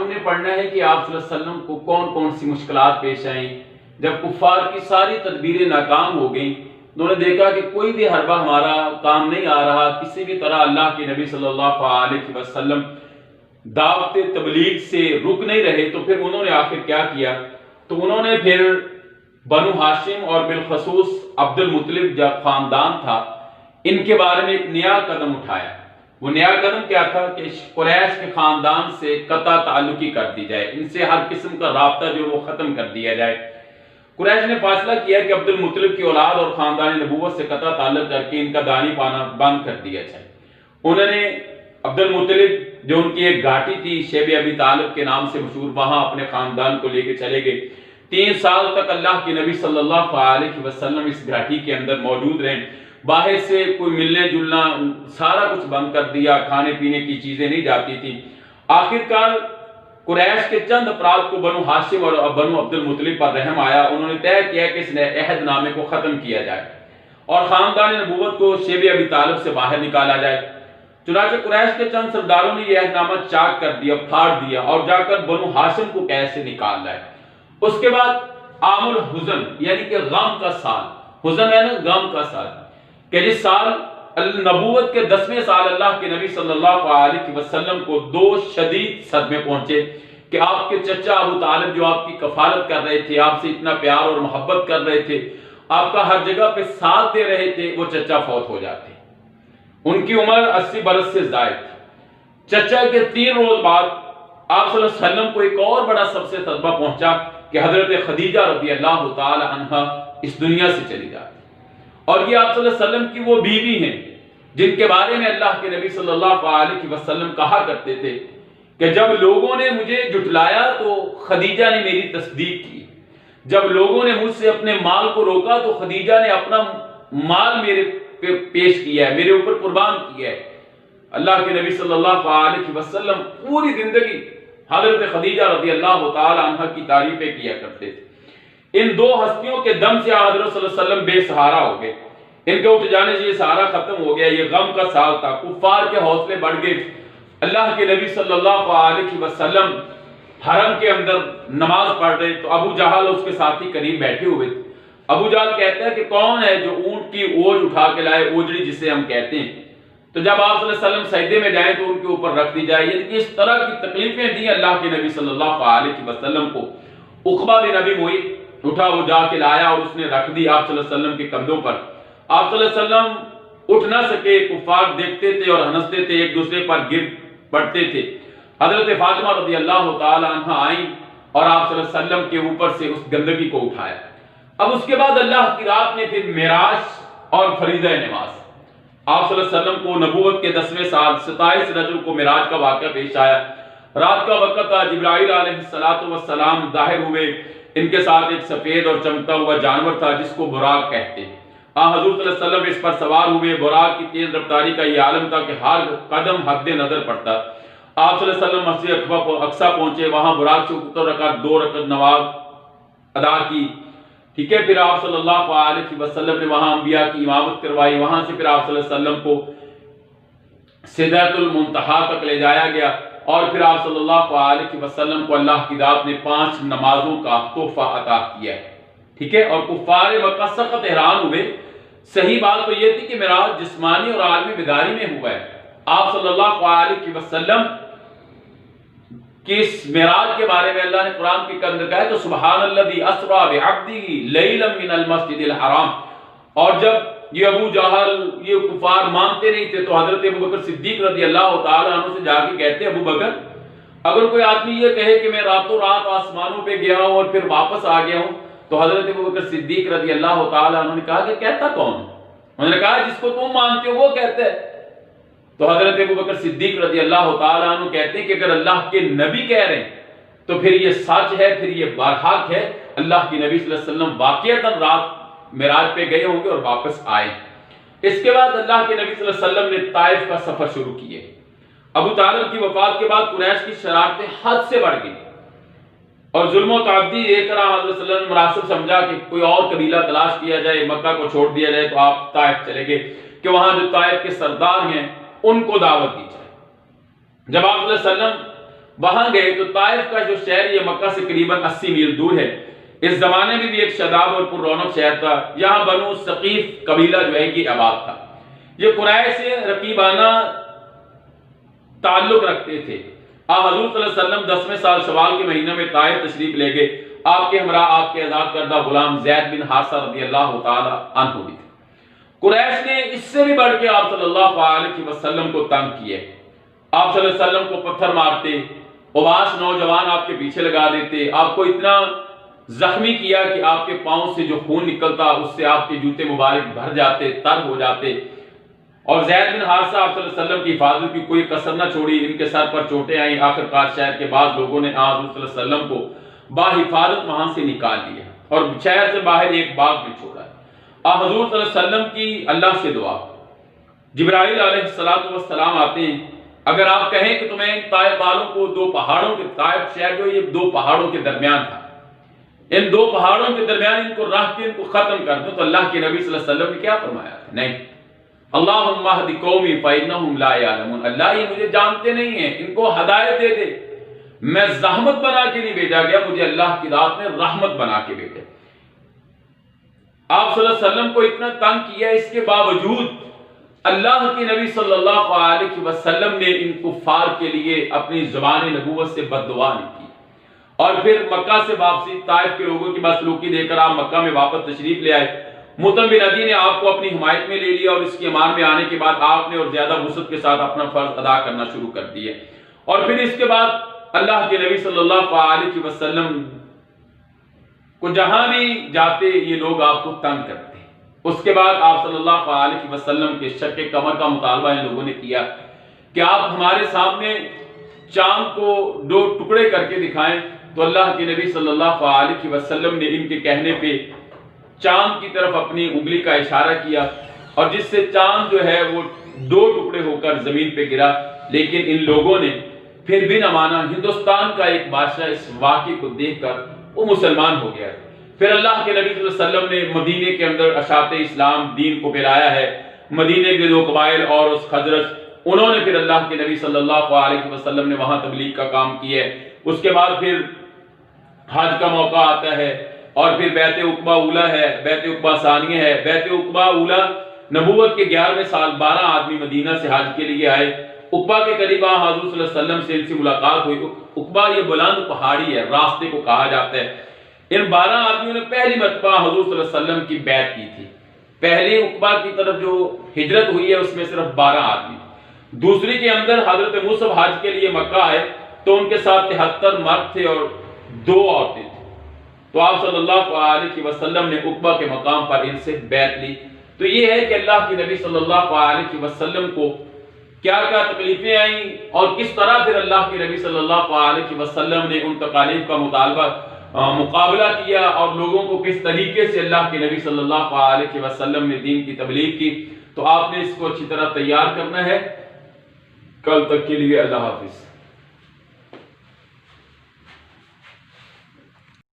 ہم نے پڑھنا ہے کہ آپ صلی اللہ علیہ وسلم کو کون کون سی مشکلات پیش آئیں. جب کفار کی ساری تدبیریں ناکام ہو گئیں، انہوں نے دیکھا کہ کوئی بھی حربہ ہمارا کام نہیں آ رہا، کسی بھی طرح اللہ کے نبی صلی اللہ علیہ وسلم دعوت تبلیغ سے رک نہیں رہے، تو پھر انہوں نے آخر کیا کیا؟ تو انہوں نے پھر بنو ہاشم اور بالخصوص عبد المطلب جو خاندان تھا، ان کے بارے میں ایک نیا قدم اٹھایا. وہ نیا قدم کیا تھا کہ قریش کے خاندان سے قطع تعلقی کر دی جائے، ان سے ہر قسم کا رابطہ جو وہ ختم کر دیا جائے. قریش نے فیصلہ کیا کہ عبد المطلب کی اولاد اور خاندان نبوت سے قطع تعلق کر کے ان کا دانی پانا بند کر دیا جائے. انہوں نے عبد المطلب جو ان کی ایک گھاٹی تھی شیب ابی طالب کے نام سے مشہور، وہاں اپنے خاندان کو لے کے چلے گئے. 3 سال تک اللہ کے نبی صلی اللہ علیہ وسلم اس گھاٹی کے اندر موجود رہے. باہر سے کوئی ملنے جلنا سارا کچھ بند کر دیا، کھانے پینے کی چیزیں نہیں جاتی تھی. آخرکار قریش کے چند افراد کو بنو ہاشم اور بنو عبد المطلب پر رحم آیا. انہوں نے طے کیا کہ اس عہد نامے کو ختم کیا جائے اور خاندان نبوت کو شیب ابی طالب سے باہر نکالا جائے. چنانچہ قریش کے چند سرداروں نے یہ عہد نامہ چاک کر دیا، پھاڑ دیا اور جا کر بنو ہاشم کو قید سے نکال لائے. اس کے بعد عام الحزن یعنی کہ غم کا سال، حزن ہے نا غم کا سال، کہ جس سال نبوت کے 10ویں سال اللہ کے نبی صلی اللہ علیہ وسلم کو 2 شدید صدمے پہنچے کہ آپ کے چچا ابو طالب جو آپ کی کفالت کر رہے تھے، آپ سے اتنا پیار اور محبت کر رہے تھے، آپ کا ہر جگہ پہ ساتھ دے رہے تھے، وہ چچا فوت ہو جاتے. ان کی عمر 80 برس سے زائد تھی. چچا کے 3 روز بعد آپ صلی اللہ علیہ وسلم کو ایک اور بڑا سب سے صدمہ پہنچا کہ حضرت خدیجہ رضی اللہ تعالی عنہ اس دنیا سے چلی جاتی. اور یہ آپ صلی اللہ علیہ وسلم کی وہ بیوی ہیں جن کے بارے میں اللہ کے نبی صلی اللہ علیہ وسلم کہا کرتے تھے کہ جب لوگوں نے مجھے جھٹلایا تو خدیجہ نے میری تصدیق کی، جب لوگوں نے مجھ سے اپنے مال کو روکا تو خدیجہ نے اپنا مال میرے پیش کیا ہے، میرے اوپر قربان کیا ہے. اللہ کے نبی صلی اللہ علیہ وسلم پوری زندگی حضرت خدیجہ رضی اللہ تعالی عنہ کی تعریفیں کیا کرتے تھے. ان 2 ہستیوں کے دم سے حضرت صلی اللہ علیہ وسلم بے سہارا ہو گئے. ان کے اٹھ جانے سے یہ سہارا ختم ہو گیا. یہ غم کا سال تھا. کفار کے حوصلے بڑھ گئے. اللہ کے نبی صلی اللہ علیہ وسلم حرم کے اندر نماز پڑھ رہے تو ابو جہل اس کے ساتھی قریب بیٹھے ہوئے تھے. ابو جہل کہتا ہے کہ کون ہے جو اونٹ کی اوج اٹھا کے لائے، اوجڑی جسے ہم کہتے ہیں، تو جب آپ صلی اللہ علیہ وسلم سجدے میں جائیں تو ان کے اوپر رکھ دی جائے. یعنی کہ اس طرح کی تکلیفیں دی اللہ کے نبی صلی اللہ علیہ وسلم کو. عقبہ بن ابی معیط اٹھا، وہ جا کے لایا اور اس نے رکھ دی آپ صلی اللہ علیہ وسلم کے کندھوں پر. آپ صلی اللہ علیہ وسلم اٹھ نہ سکے، کفار دیکھتے تھے اور ہنستے تھے، ایک دوسرے پر گر پڑتے تھے. حضرت فاطمہ رضی اللہ تعالی عنہ آئیں اور آپ صلی اللہ علیہ وسلم کے اوپر سے اس گندگی کو اٹھایا. اب اس کے بعد اللہ کی رات نے پھر معراج اور فریضہ نماز. آپ صلی اللہ علیہ وسلم کو نبوت کے 10ویں سال 27 رجب کو معراج کا واقعہ پیش آیا. رات کا وقت تھا، جبرائیل علیہ السلام ظاہر ہوئے. ان کے ساتھ ایک سفید اور چمکتا ہوا جانور تھا جس کو براق کہتے ہیں. حضور صلی اللہ علیہ وسلم اس پر سوار ہوئے. براق کی تیز رفتاری کا یہ عالم تھا کہ ہر قدم حد نظر پڑتا. آپ صلی اللہ علیہ وسلم مسجد اقصی پہنچے، وہاں براق سے اتر کر 2 رکعت نماز ادا کی. ٹھیک ہے، پھر آپ صلی اللہ علیہ وسلم نے وہاں انبیاء کی امامت کروائی. وہاں سے پھر آپ صلی اللہ علیہ وسلم کو سدرۃ المنتہا تک لے جایا گیا اور پھر آپ صلی اللہ علیہ وسلم کو اللہ کی ذات نے 5 نمازوں کا تحفہ عطا کیا ہے. ٹھیک ہے، اور کفار مکہ سخت حیران ہوئے. صحیح بات تو یہ تھی کہ معراج جسمانی اور عالمی بیداری میں ہوا ہے. آپ صلی اللہ علیہ وسلم کہ اس معراج کے بارے میں اللہ نے قرآن کے اندر کہا ہے تو سبحان الذی اسری بعبدہ لیلا من المسجد الحرام. اور جب یہ ابو جہل یہ کفار مانتے نہیں تھے تو حضرت ابو بکر صدیق رضی اللہ تعالی عنہ سے جا کے کہتے ہیں ابو بکر اگر کوئی آدمی یہ کہے کہ میں راتوں رات آسمانوں پہ گیا ہوں اور پھر واپس آ گیا ہوں، تو حضرت ابو بکر صدیق رضی اللہ تعالی عنہ نے کہا کہ کہتا کون؟ انہوں نے کہا جس کو تم مانتے ہو وہ کہتا ہے. تو حضرت ابو بکر صدیق رضی اللہ تعالیٰ عنہ کہتے ہیں کہ اگر اللہ کے نبی کہہ رہے ہیں تو پھر یہ سچ ہے، پھر یہ برحق ہے. اللہ کے نبی صلی اللہ علیہ وسلم واقعتاً رات معراج پہ گئے ہوں گے اور واپس آئے. اس کے بعد اللہ کے نبی صلی اللہ علیہ وسلم نے طائف کا سفر شروع کیے. ابو طالب کی وفات کے بعد قریش کی شرارتیں حد سے بڑھ گئی اور ظلم و تعدی ایک طرح حضرت صلی اللہ علیہ وسلم نے مناسب سمجھا کہ کوئی اور قبیلہ تلاش کیا جائے، مکہ کو چھوڑ دیا جائے. تو آپ طائف چلے گئے کہ وہاں جو طائف کے سردار ہیں ان کو دعوت دی جائے. جب آپ صلی اللہ علیہ وسلم وہاں گئے تو طائف کا جو شہر یہ مکہ سے قریباً 80 میل دور ہے، اس زمانے میں بھی ایک شاداب اور پر رونق شہر تھا۔ یہاں بنو ثقیف قبیلہ جو ہے یہ آباد تھا۔ یہ قریش سے رقیبانہ تعلق رکھتے تھے۔ حضور صلی اللہ علیہ وسلم 10ویں سال شوال کے مہینہ میں طائف تشریف لے گئے۔ آپ کے ہمراہ آپ کے آزاد کردہ غلام زید بن حارثہ رضی اللہ تعالی عنہ بھی تھے۔ قریش نے اس سے بھی بڑھ کے آپ صلی اللہ علیہ وسلم کو تنگ کیے۔ آپ صلی اللہ علیہ وسلم کو پتھر مارتے، اوباش نوجوان آپ کے پیچھے لگا دیتے، آپ کو اتنا زخمی کیا کہ آپ کے پاؤں سے جو خون نکلتا اس سے آپ کے جوتے مبارک بھر جاتے، تر ہو جاتے۔ اور زید بن حارثہ آپ صلی اللہ علیہ وسلم کی حفاظت کی کوئی کسر نہ چھوڑی، ان کے سر پر چوٹیں آئیں۔ آخرکار شہر کے بعض لوگوں نے حضور صلی اللہ علیہ وسلم کو باحفاظت وہاں سے نکال لیا اور شہر سے باہر ایک باغ میں چھوڑا۔ حضور صلی اللہ علیہ وسلم کی اللہ سے دعا، جبرائیل علیہ السلام آتے ہیں، اگر آپ کہیں کہ تمہیں طائف والوں کو دو پہاڑوں کے، طائف شہر جو یہ دو پہاڑوں کے درمیان تھا، ان دو پہاڑوں کے درمیان ان کو رکھ کے ان کو ختم کر دو، تو اللہ کے نبی صلی اللہ علیہ وسلم نے کیا فرمایا تھا؟ نہیں، اللہم اہد قومی فإنہم لا یعلمون، اللہ یہ مجھے جانتے نہیں ہیں، ان کو ہدایت دے دے۔ میں زحمت بنا کے نہیں بھیجا گیا، مجھے اللہ کی ذات نے رحمت بنا کے بھیجا۔ آپ صلی اللہ علیہ وسلم کو اتنا تنگ کیا، اس کے باوجود اللہ کے نبی صلی اللہ علیہ وسلم نے ان کفار کے لیے اپنی زبان نبوت سے بد دعا نہیں کی۔ اور پھر مکہ سے واپسی، طائف کے لوگوں کی بدسلوکی دے کر آپ مکہ میں واپس تشریف لے آئے۔ مطعم بن عدی نے آپ کو اپنی حمایت میں لے لیا اور اس کی امان میں آنے کے بعد آپ نے اور زیادہ وسعت کے ساتھ اپنا فرض ادا کرنا شروع کر دیا۔ اور پھر اس کے بعد اللہ کے نبی صلی اللہ علیہ وسلم کو جہاں بھی جاتے یہ لوگ آپ کو تنگ کرتے۔ اس کے بعد آپ صلی اللہ علیہ وسلم کے شق کمر کا مطالبہ ان لوگوں نے کیا کہ آپ ہمارے سامنے چاند کو دو ٹکڑے کر کے دکھائیں، تو اللہ کے نبی صلی اللہ علیہ وسلم نے ان کے کہنے پہ چاند کی طرف اپنی انگلی کا اشارہ کیا، اور جس سے چاند جو ہے وہ دو ٹکڑے ہو کر زمین پہ گرا۔ لیکن ان لوگوں نے پھر بھی نہ مانا۔ ہندوستان کا ایک بادشاہ اس واقعے کو دیکھ کر وہ مسلمان ہو گیا۔ پھر اللہ کے نبی صلی اللہ علیہ وسلم نے مدینے کے اندر اشاعت اسلام دین کو پھیلایا ہے۔ مدینے کے جو قبائل اور اس خزرج، انہوں نے پھر اللہ کے نبی صلی اللہ علیہ وسلم نے وہاں تبلیغ کا کام کیا ہے۔ اس کے بعد پھر حج کا موقع آتا ہے، اور پھر بیعت عقبہ اولا ہے، بیعت عقبہ ثانیہ ہے۔ بیعت عقبہ اولا نبوت کے 11ویں سال 12 آدمی مدینہ سے حج کے لیے آئے۔ عقبہ کے قریب حضور صلی اللہ علیہ وسلم سے ان سے ملاقات ہوئی۔ عقبہ یہ بلند پہاڑی ہے، راستے کو کہا جاتا ہے۔ ان 12 آدمیوں نے پہلی مرتبہ حضور صلی اللہ علیہ وسلم کی بیعت کی تھی۔ پہلی عقبہ کی طرف جو ہجرت ہوئی ہے اس میں صرف 12 آدمی، دوسری کے اندر حضرت موسیٰ حج کے لیے مکہ آئے تو ان کے ساتھ 73 مرد تھے اور 2 عورتیں تھیں۔ تو آپ صلی اللہ علیہ وسلم نے عقبہ کے مقام پر ان سے بیعت لی۔ تو یہ ہے کہ اللہ کے نبی صلی اللہ علیہ وسلم کو کیا کیا تکلیفیں آئیں، اور کس طرح پھر اللہ کے نبی صلی اللہ علیہ وسلم نے ان تکالیف کا مقابلہ کیا، اور لوگوں کو کس طریقے سے اللہ کے نبی صلی اللہ علیہ وسلم نے دین کی تبلیغ کی۔ تو آپ نے اس کو اچھی طرح تیار کرنا ہے۔ کل تک کے لیے اللہ حافظ۔